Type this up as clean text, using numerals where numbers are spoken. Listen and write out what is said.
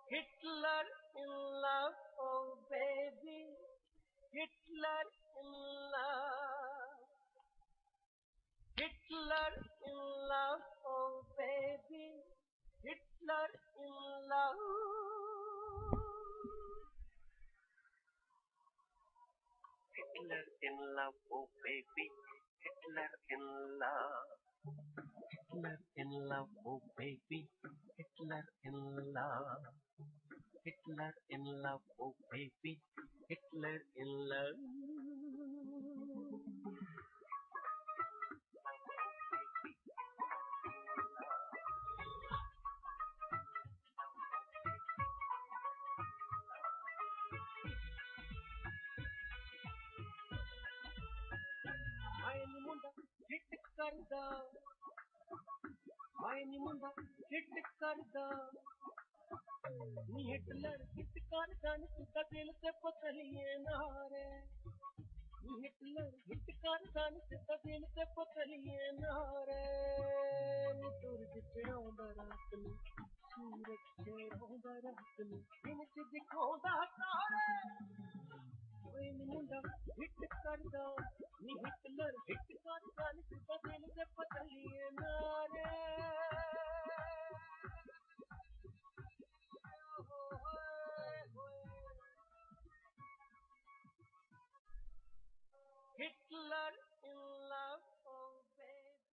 Hitler in love, oh baby, Hitler in love. Hitler in love, oh baby, Hitler in love. Hitler in love, oh baby, Hitler in love. Hitler in love, oh baby, Hitler in love. Hitler in love, oh baby, Hitler in love. Meine Mutter hit karda, meine Mutter hit karda. Knee Hitler hit karda, निसका दिल से पतलिए नारे. नी Hitler hit karda, निसका दिल से पतलिए नारे. नी सूरज पे आंदा रात में, सूरज पे आंदा रात में, दिन च दिखांदा तारे. When मुंडा हिट करदा नी हिटलर हिट करदा निसका दिल से पतलिए ना